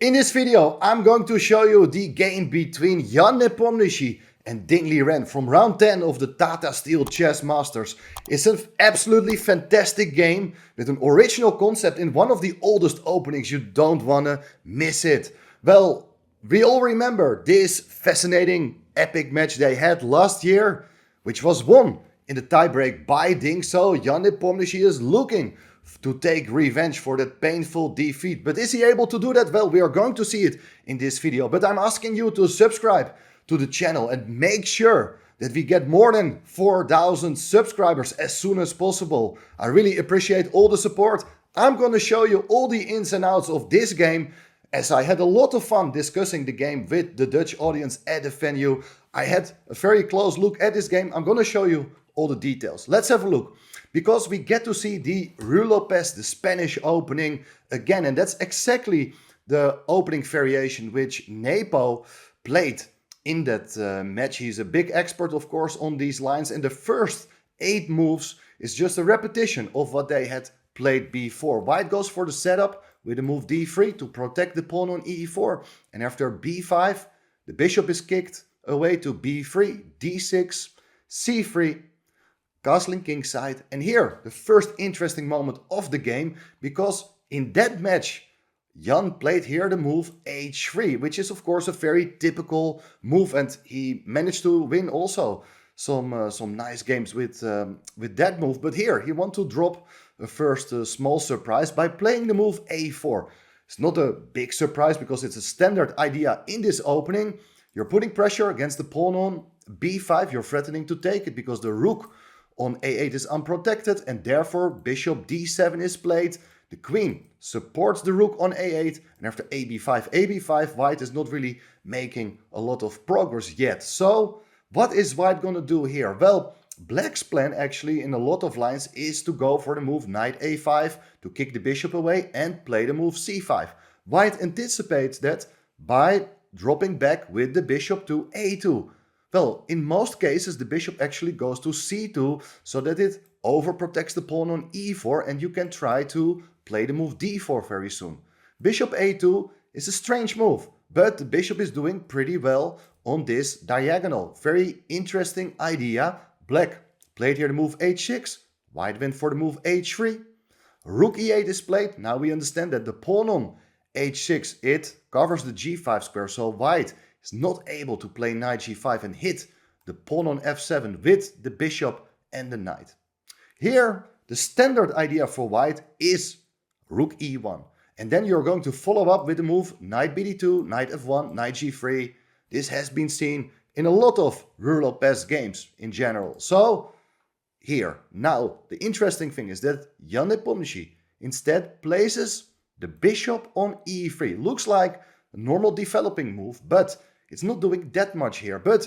In this video, I'm going to show you the game between Jan Nepomniachtchi and Ding Liren from round 10 of the Tata Steel Chess Masters. It's an absolutely fantastic game with an original concept in one of the oldest openings. You don't want to miss it. Well, we all remember this fascinating epic match they had last year, which was won in the tiebreak by Ding. So Jan Nepomniachtchi is looking to take revenge for that painful defeat. But is he able to do that? Well, we are going to see it in this video. But I'm asking you to subscribe to the channel and make sure that we get more than 4,000 subscribers as soon as possible. I really appreciate all the support. I'm going to show you all the ins and outs of this game, as I had a lot of fun discussing the game with the Dutch audience at the venue. I had a very close look at this game. I'm going to show you all the details. Let's have a look. Because we get to see the Ruy Lopez, the Spanish opening again. And that's exactly the opening variation which Nepo played in that match. He's a big expert, of course, on these lines. And the first 8 moves is just a repetition of what they had played before. White goes for the setup with the move d3 to protect the pawn on e4. And after b5, the bishop is kicked away to b3, d6, c3, castling kingside. And here, the first interesting moment of the game, because in that match, Jan played here the move h3, which is of course a very typical move, and he managed to win also some nice games with that move. But here, he wanted to drop a first small surprise by playing the move a4. It's not a big surprise because it's a standard idea in this opening. You're putting pressure against the pawn on b5. You're threatening to take it because the rook on a8 is unprotected, and therefore bishop d7 is played. The queen supports the rook on a8, and after ab5, white is not really making a lot of progress yet. So what is white going to do here? Well, black's plan actually in a lot of lines is to go for the move knight a5 to kick the bishop away and play the move c5. White anticipates that by dropping back with the bishop to a2. Well, in most cases, the bishop actually goes to c2 so that it overprotects the pawn on e4, and you can try to play the move d4 very soon. Bishop a2 is a strange move, but the bishop is doing pretty well on this diagonal. Very interesting idea. Black played here the move h6. White went for the move h3. Rook e8 is played. Now we understand that the pawn on h6, it covers the g5 square, so white is not able to play knight g5 and hit the pawn on f7 with the bishop and the knight. Here, the standard idea for white is rook e1. And then you're going to follow up with the move knight bd2, knight f1, knight g3. This has been seen in a lot of Ruy Lopez games in general. So here, now, the interesting thing is that Jan Nepomniachtchi instead places the bishop on e3. Looks like a normal developing move, but it's not doing that much here. But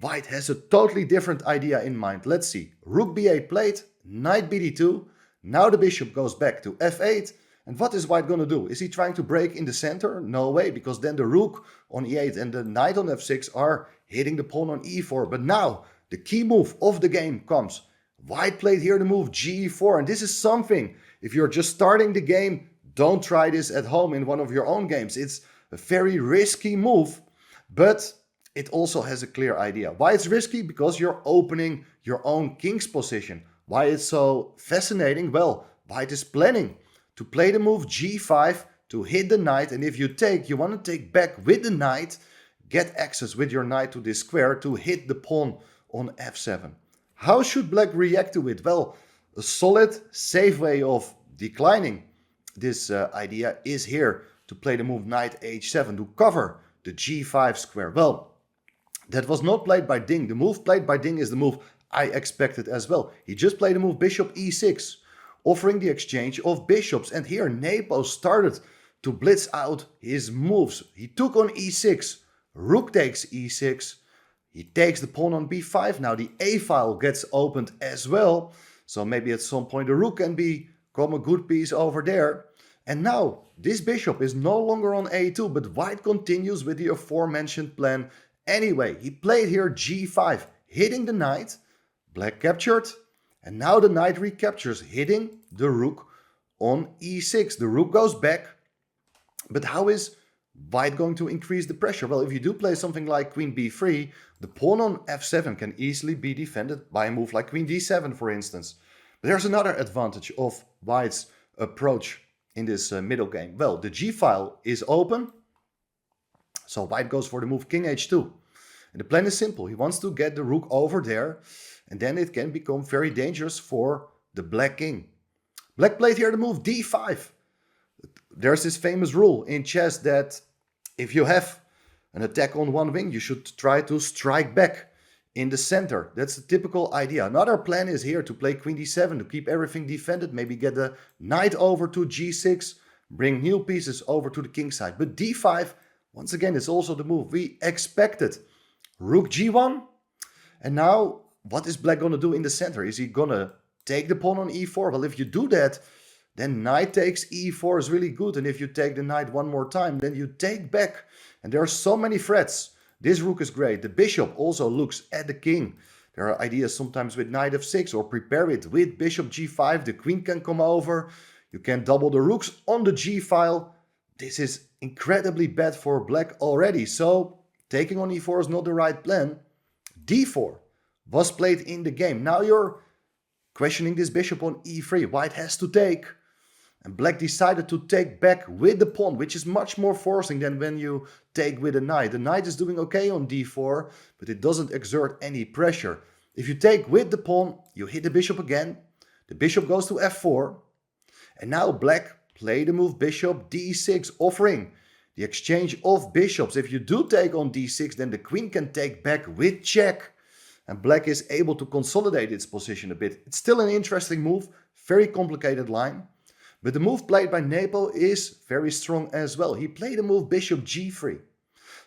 white has a totally different idea in mind. Let's see. Rook b8 played, knight bd2. Now the bishop goes back to f8. And what is white going to do? Is he trying to break in the center? No way, because then the rook on e8 and the knight on f6 are hitting the pawn on e4. But now the key move of the game comes. White played here the move g4. And this is something, if you're just starting the game, don't try this at home in one of your own games. It's a very risky move, but it also has a clear idea. Why it's risky? Because you're opening your own king's position. Why it's so fascinating? Well, white is planning to play the move g5 to hit the knight, and if you take, you want to take back with the knight, get access with your knight to this square to hit the pawn on f7. How should black react to it? Well, a solid, safe way of declining this idea is here to play the move knight h7 to cover the g5 square. Well, that was not played by Ding. The move played by Ding is the move I expected as well. He just played the move bishop e6, offering the exchange of bishops. And here Nepo started to blitz out his moves. He took on e6, rook takes e6, he takes the pawn on b5. Now the a file gets opened as well, so maybe at some point the rook can become a good piece over there. And now this bishop is no longer on a2, but white continues with the aforementioned plan anyway. He played here g5, hitting the knight. Black captured, and now the knight recaptures, hitting the rook on e6. The rook goes back, but how is White going to increase the pressure? Well, if you do play something like queen b3, the pawn on f7 can easily be defended by a move like queen d7, for instance. But there's another advantage of White's approach in this middle game. Well, the g-file is open, so White goes for the move king h2. And the plan is simple. He wants to get the rook over there, and then it can become very dangerous for the black king. Black played here the move d5. There's this famous rule in chess that if you have an attack on one wing, you should try to strike back in the center. That's the typical idea. Another plan is here to play queen d7 to keep everything defended, maybe get the knight over to g6, bring new pieces over to the king side. But d5, once again, is also the move we expected. Rook g1, and now what is black going to do in the center? Is he going to take the pawn on e4? Well, if you do that, then knight takes e4 is really good. And if you take the knight one more time, then you take back. And there are so many threats. This rook is great. The bishop also looks at the king. There are ideas sometimes with knight f6 or prepare it with bishop g5. The queen can come over. You can double the rooks on the g-file. This is incredibly bad for black already. So taking on e4 is not the right plan. d4 was played in the game. Now you're questioning this bishop on e3. White has to take. And black decided to take back with the pawn, which is much more forcing than when you take with a knight. The knight is doing okay on d4, but it doesn't exert any pressure. If you take with the pawn, you hit the bishop again. The bishop goes to f4. And now black play the move bishop d6, offering the exchange of bishops. If you do take on d6, then the queen can take back with check. And black is able to consolidate its position a bit. It's still an interesting move, very complicated line. But the move played by Nepo is very strong as well. He played the move bishop g3.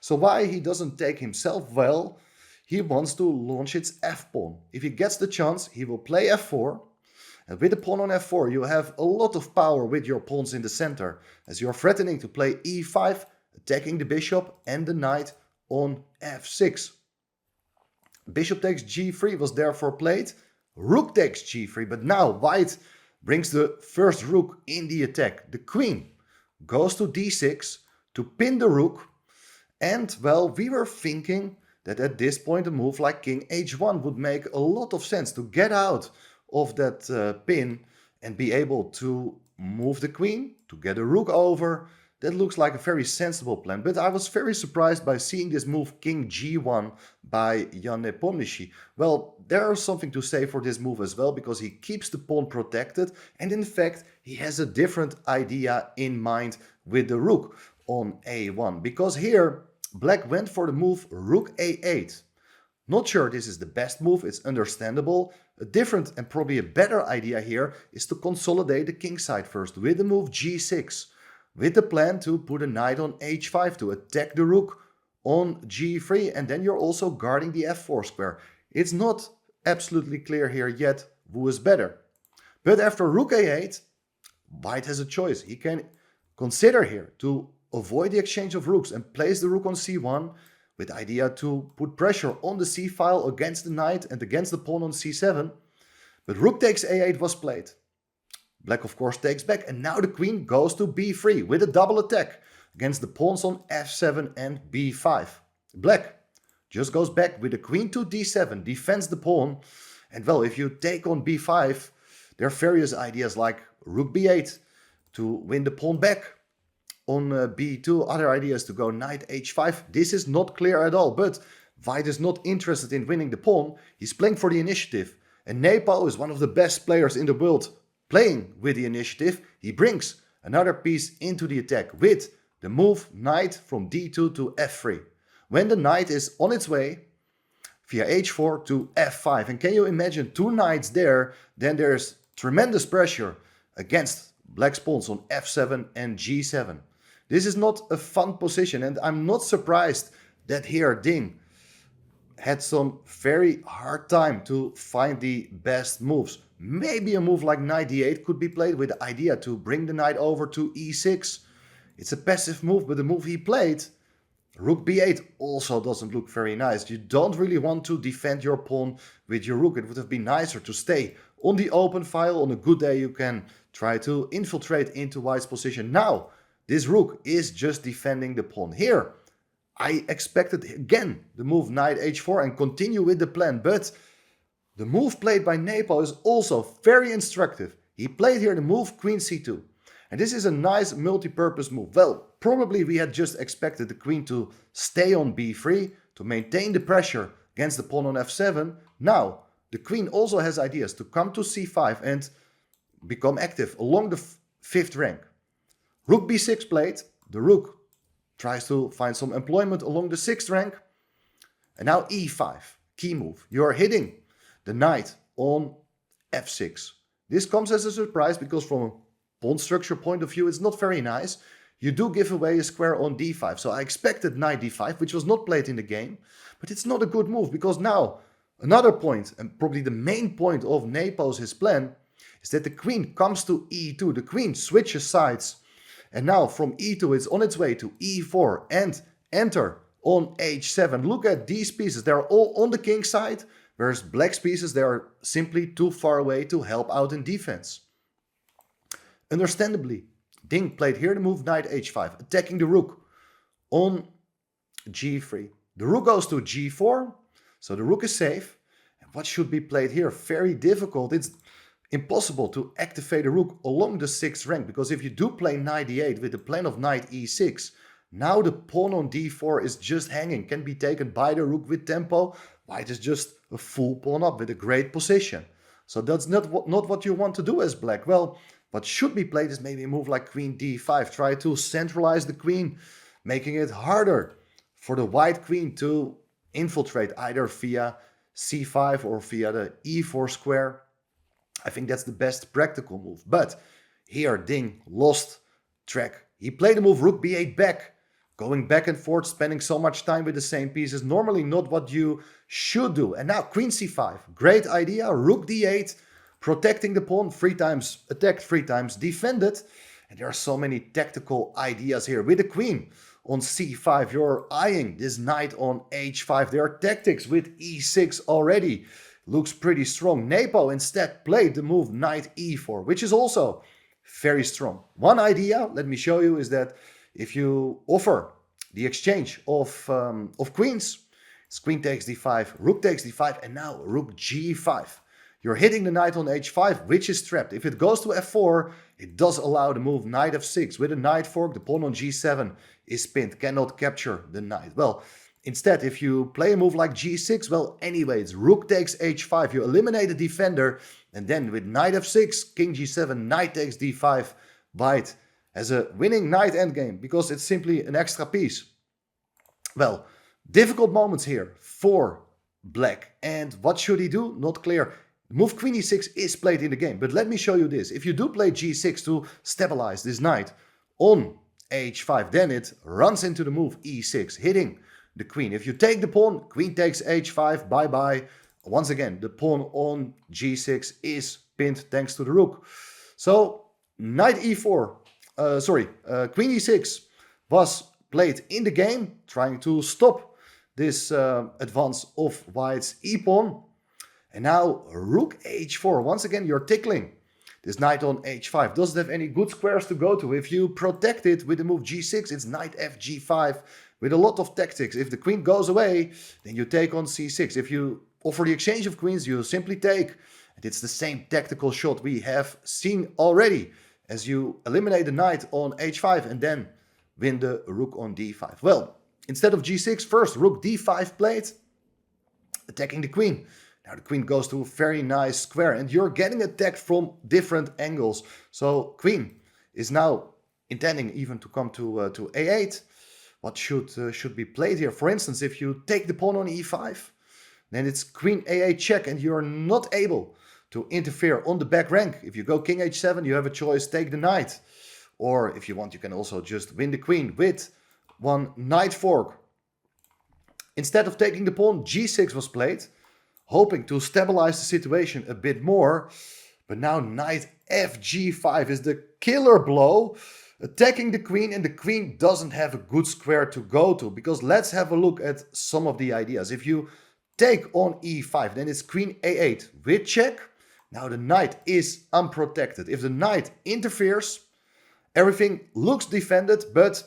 So why he doesn't take himself? Well, he wants to launch its f-pawn. If he gets the chance, he will play f4. And with the pawn on f4, you have a lot of power with your pawns in the center, as you're threatening to play e5, attacking the bishop and the knight on f6. Bishop takes g3 was therefore played. Rook takes g3, but now white brings the first rook in the attack. The queen goes to d6 to pin the rook. And, well, we were thinking that at this point a move like king h1 would make a lot of sense to get out of that pin and be able to move the queen, to get a rook over. That looks like a very sensible plan, but I was very surprised by seeing this move king g1 by Jan Nepomniachtchi. Well, there is something to say for this move as well, because he keeps the pawn protected, and in fact he has a different idea in mind with the rook on a1, because here black went for the move rook a8. Not sure this is the best move, it's understandable. A different and probably a better idea here is to consolidate the king side first with the move g6. With the plan to put a knight on h5 to attack the rook on g3, and then you're also guarding the f4 square. It's not absolutely clear here yet who is better. But after rook a8, white has a choice. He can consider here to avoid the exchange of rooks and place the rook on c1 with the idea to put pressure on the c-file against the knight and against the pawn on c7. But rook takes a8 was played. Black, of course, takes back, and now the queen goes to b3 with a double attack against the pawns on f7 and b5. Black just goes back with the queen to d7, defends the pawn, and well, if you take on b5, there are various ideas like rook b8 to win the pawn back. On b2, other ideas to go knight h5. This is not clear at all, but white is not interested in winning the pawn. He's playing for the initiative, and Nepo is one of the best players in the world. Playing with the initiative, he brings another piece into the attack with the move knight from d2 to f3. When the knight is on its way via h4 to f5, and can you imagine two knights there, then there's tremendous pressure against black's pawns on f7 and g7. This is not a fun position, and I'm not surprised that here Ding had some very hard time to find the best moves. Maybe a move like knight d8 could be played with the idea to bring the knight over to e6. It's a passive move, but the move he played, rook b8, also doesn't look very nice. You don't really want to defend your pawn with your rook. It would have been nicer to stay on the open file. On a good day you can try to infiltrate into white's position. Now this rook is just defending the pawn. Here, I expected again the move knight h4 and continue with the plan, but the move played by Nepo is also very instructive. He played here the move queen c2. And this is a nice multi-purpose move. Well, probably we had just expected the queen to stay on b3 to maintain the pressure against the pawn on f7. Now, the queen also has ideas to come to c5 and become active along the fifth rank. Rook b6 played. The rook tries to find some employment along the sixth rank. And now e5, key move. You are hitting the knight on f6. This comes as a surprise because from a pawn structure point of view, it's not very nice. You do give away a square on d5. So I expected knight d5, which was not played in the game. But it's not a good move because now another point, and probably the main point of Nepo's plan, is that the queen comes to e2. The queen switches sides. And now from e2 it's on its way to e4 and enter on h7. Look at these pieces. They're all on the king side, whereas black's pieces, they are simply too far away to help out in defense. Understandably, Ding played here the move knight h5, attacking the rook on g3. The rook goes to g4, so the rook is safe. And what should be played here? Very difficult. It's impossible to activate a rook along the sixth rank, because if you do play knight d8 with the plan of knight e6, now the pawn on d4 is just hanging, can be taken by the rook with tempo. White is just a full pawn up with a great position. So that's not what you want to do as black. Well, what should be played is maybe a move like queen d5. Try to centralize the queen, making it harder for the white queen to infiltrate either via c5 or via the e4 square. I think that's the best practical move. But here Ding lost track. He played the move rook b8 back. Going back and forth, spending so much time with the same pieces, normally not what you should do. And now queen c5. Great idea. Rook d8. Protecting the pawn. 3 times attacked, 3 times defended. And there are so many tactical ideas here. With the queen on c5, you're eyeing this knight on h5. There are tactics with e6 already. Looks pretty strong. Nepo instead played the move knight e4, which is also very strong. One idea, let me show you, is that if you offer the exchange of queens, it's queen takes d5, rook takes d5, and now rook g5. You're hitting the knight on h5, which is trapped. If it goes to f4, it does allow the move knight f6. With a knight fork, the pawn on g7 is pinned, cannot capture the knight. Well, instead, if you play a move like g6, well, anyway, it's rook takes h5. You eliminate the defender, and then with knight f6, king g7, knight takes d5, white has a winning knight endgame because it's simply an extra piece. Well, difficult moments here for black. And what should he do? Not clear. Move queen e6 is played in the game, but let me show you this. If you do play g6 to stabilize this knight on h5, then it runs into the move e6, hitting the queen. If you take the pawn, queen takes h5, bye-bye. Once again, the pawn on g6 is pinned thanks to the rook. So, knight e4, queen e6 was played in the game, trying to stop this advance of white's e-pawn. And now rook h4. Once again, you're tickling this knight on h5. Doesn't have any good squares to go to. If you protect it with the move g6, it's knight fg5 with a lot of tactics. If the queen goes away, then you take on c6. If you offer the exchange of queens, you simply take. And it's the same tactical shot we have seen already, as you eliminate the knight on h5 and then win the rook on d5. Well, instead of g6, first rook d5 played, attacking the queen. Now the queen goes to a very nice square and you're getting attacked from different angles. So queen is now intending even to come to a8. What should be played here? For instance, if you take the pawn on e5, then it's queen a8 check and you're not able to interfere on the back rank. If you go king h7, you have a choice, take the knight. Or if you want, you can also just win the queen with one knight fork. Instead of taking the pawn, g6 was played, hoping to stabilize the situation a bit more. But now knight fg5 is the killer blow, attacking the queen, and the queen doesn't have a good square to go to. Because let's have a look at some of the ideas. If you take on e5, then it's queen a8 with check. Now the knight is unprotected. If the knight interferes Everything looks defended, but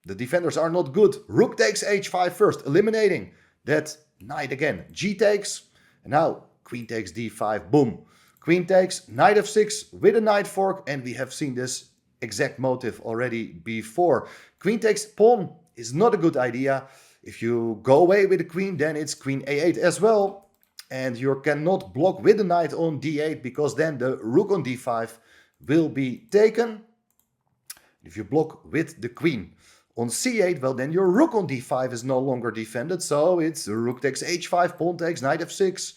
the defenders are not good. Rook takes h5 first, eliminating that knight again. G takes, and now queen takes d5, boom. Queen takes, knight f6 with a knight fork, and we have seen this exact motive already before. Queen takes pawn is not a good idea. If you go away with the queen, then it's queen a8 as well. And you cannot block with the knight on d8, because then the rook on d5 will be taken. If you block with the queen on c8, well, then your rook on d5 is no longer defended. So it's rook takes h5, pawn takes, knight f6.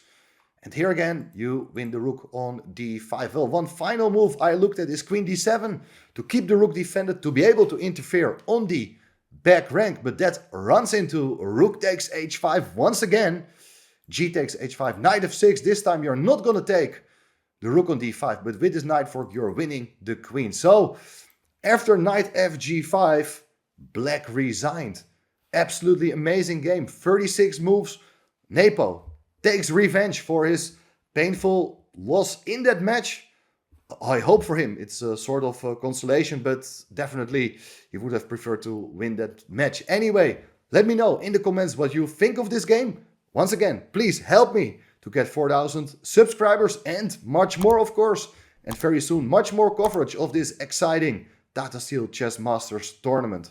And here again, you win the rook on d5. Well, one final move I looked at is queen d7 to keep the rook defended, to be able to interfere on the back rank. But that runs into rook takes h5 once again. G takes h5, knight f6. This time you're not going to take the rook on d5, but with this knight fork, you're winning the queen. So after knight fg5, black resigned. Absolutely amazing game. 36 moves. Nepo takes revenge for his painful loss in that match. I hope for him it's a sort of a consolation, but definitely he would have preferred to win that match. Anyway, let me know in the comments what you think of this game. Once again, please help me to get 4,000 subscribers and much more, of course. And very soon, much more coverage of this exciting Tata Steel Chess Masters tournament.